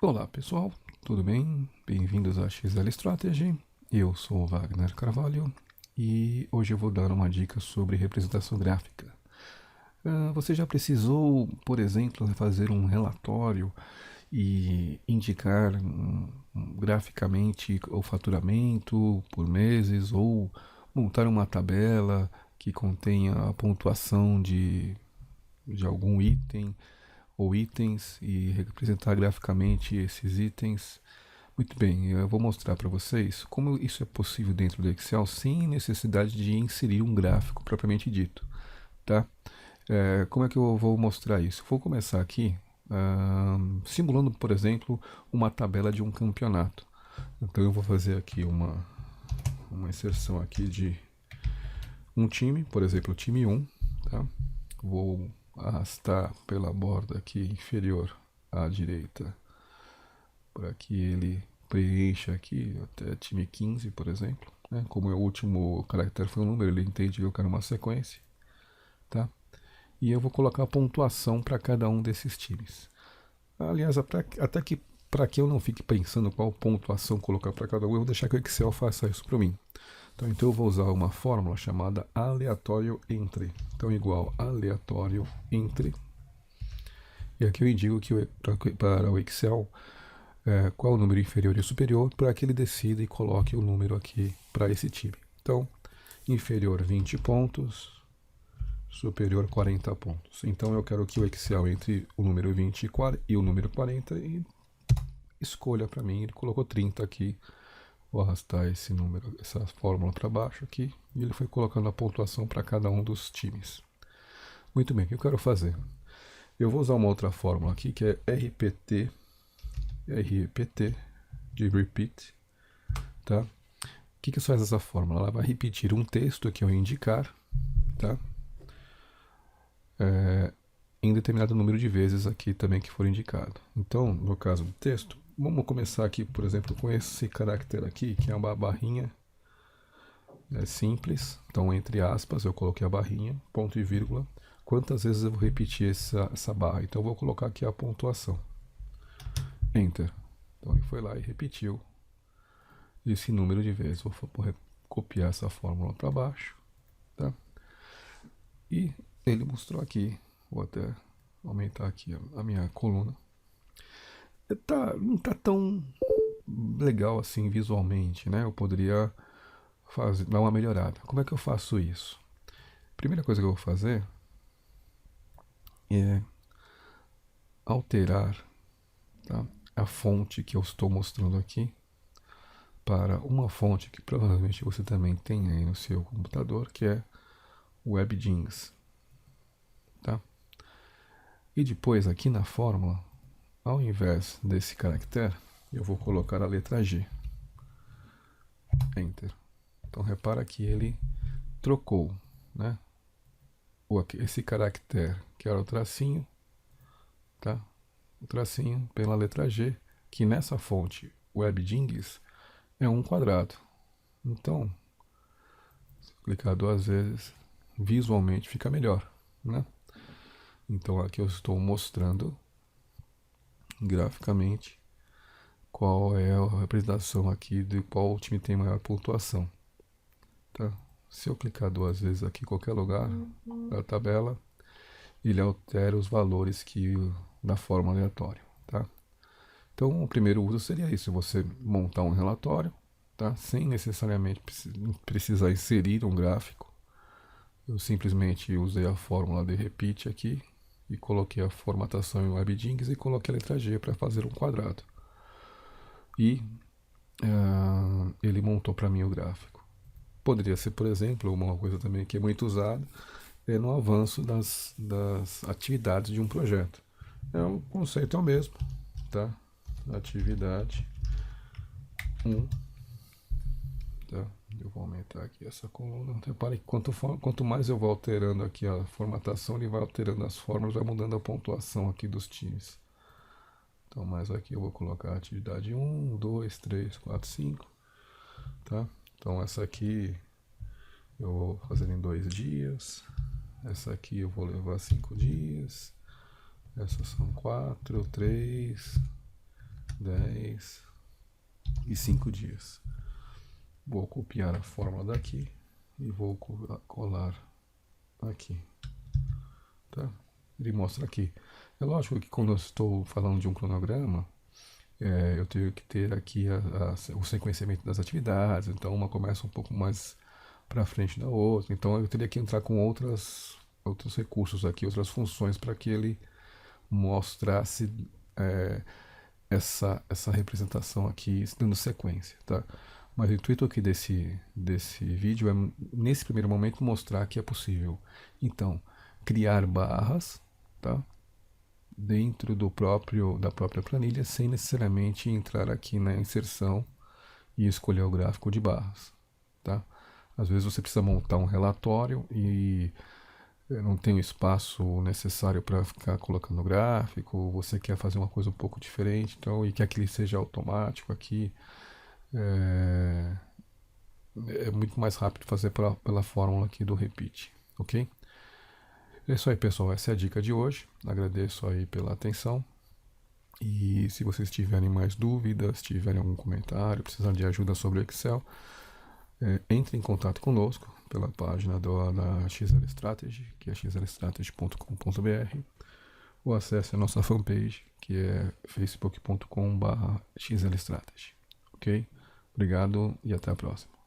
Olá pessoal, tudo bem? Bem-vindos a XL Strategy. Eu sou o Wagner Carvalho e hoje eu vou dar uma dica sobre representação gráfica. Você já precisou, por exemplo, fazer um relatório e indicar graficamente o faturamento por meses ou montar uma tabela que contenha a pontuação de algum item ou itens e representar graficamente esses itens? Muito bem, eu vou mostrar para vocês como isso é possível dentro do Excel sem necessidade de inserir um gráfico propriamente dito, tá? Como é que eu vou mostrar isso? Vou começar aqui simulando, por exemplo, uma tabela de um campeonato. Então eu vou fazer aqui uma inserção aqui de um time, por exemplo, o time 1, tá? Vou arrastar pela borda aqui inferior à direita para que ele preencha aqui até time 15, por exemplo, né? Como o último caractere foi um número, ele entende que eu quero uma sequência, tá? E eu vou colocar a pontuação para cada um desses times. Aliás, até que para que eu não fique pensando qual pontuação colocar para cada um, eu vou deixar que o Excel faça isso para mim. Então eu vou usar uma fórmula chamada aleatório entre. Então igual aleatório entre. E aqui eu indico que para o Excel qual é o número inferior e superior para que ele decida e coloque o número aqui para esse time. Então, inferior 20 pontos, superior 40 pontos. Então eu quero que o Excel entre o número 20 e o número 40 e escolha para mim. Ele colocou 30 aqui. Vou arrastar esse número, essa fórmula para baixo aqui, e ele foi colocando a pontuação para cada um dos times. Muito bem, o que eu quero fazer? Eu vou usar uma outra fórmula aqui, que é RPT de repeat, tá? O que faz essa fórmula? Ela vai repetir um texto que eu indicar, tá? Em determinado número de vezes aqui também que for indicado. Então, no caso do texto, vamos começar aqui, por exemplo, com esse caractere aqui, que é uma barrinha simples. Então, entre aspas, eu coloquei a barrinha, ponto e vírgula. Quantas vezes eu vou repetir essa barra? Então, eu vou colocar aqui a pontuação. Enter. Então, ele foi lá e repetiu esse número de vezes. Vou copiar essa fórmula para baixo, tá? E ele mostrou aqui. Vou até aumentar aqui a minha coluna. Não tá tão legal assim visualmente, né? Eu poderia dar uma melhorada. Como é que eu faço isso? Primeira coisa que eu vou fazer é alterar, tá, a fonte que eu estou mostrando aqui para uma fonte que provavelmente você também tem aí no seu computador, que é o WebGings, tá? E depois aqui na fórmula, ao invés desse caractere, eu vou colocar a letra G. Enter. Então repara que ele trocou, né? Esse caractere, que era o tracinho, tá? O tracinho pela letra G, que nessa fonte WebGings é um quadrado. Então, se clicar duas vezes, visualmente fica melhor, né? Então aqui eu estou mostrando graficamente qual é a representação aqui de qual time tem maior pontuação, tá? Se eu clicar duas vezes aqui em qualquer lugar da tabela, ele altera os valores da forma aleatória, tá? Então o primeiro uso seria isso, você montar um relatório, tá? Sem necessariamente precisar inserir um gráfico. Eu simplesmente usei a fórmula de repeat aqui e coloquei a formatação em WebGings e coloquei a letra G para fazer um quadrado. E ele montou para mim o gráfico. Poderia ser, por exemplo, uma coisa também que é muito usada, no avanço das atividades de um projeto. O conceito é o mesmo, tá? Atividade 1, tá? Eu vou aumentar aqui essa coluna. Repare que quanto mais eu vou alterando aqui a formatação, ele vai alterando as fórmulas, vai mudando a pontuação aqui dos times. Então, mais aqui eu vou colocar atividade 1, 2, 3, 4, 5, tá? Então, essa aqui eu vou fazer em 2 dias. Essa aqui eu vou levar 5 dias. Essas são 4, 3, 10 e 5 dias. Vou copiar a fórmula daqui e vou colar aqui, tá? Ele mostra aqui. É lógico que quando eu estou falando de um cronograma, eu tenho que ter aqui o sequenciamento das atividades, então uma começa um pouco mais para frente da outra, então eu teria que entrar com outros recursos aqui, outras funções para que ele mostrasse essa representação aqui dando sequência, tá? Mas o intuito aqui desse vídeo é, nesse primeiro momento, mostrar que é possível, então, criar barras, tá? Dentro da própria planilha, sem necessariamente entrar aqui na inserção e escolher o gráfico de barras, tá? Às vezes você precisa montar um relatório e não tem o espaço necessário para ficar colocando gráfico, você quer fazer uma coisa um pouco diferente, então, e quer que ele seja automático aqui, é muito mais rápido fazer pela fórmula aqui do repeat, ok? É isso aí, pessoal, essa é a dica de hoje. Agradeço aí pela atenção. E se vocês tiverem mais dúvidas, tiverem algum comentário, precisarem de ajuda sobre o Excel, entre em contato conosco pela página da XL Strategy, que é xlstrategy.com.br, ou acesse a nossa fanpage, que é facebook.com/xlstrategy. Ok? Obrigado e até a próxima.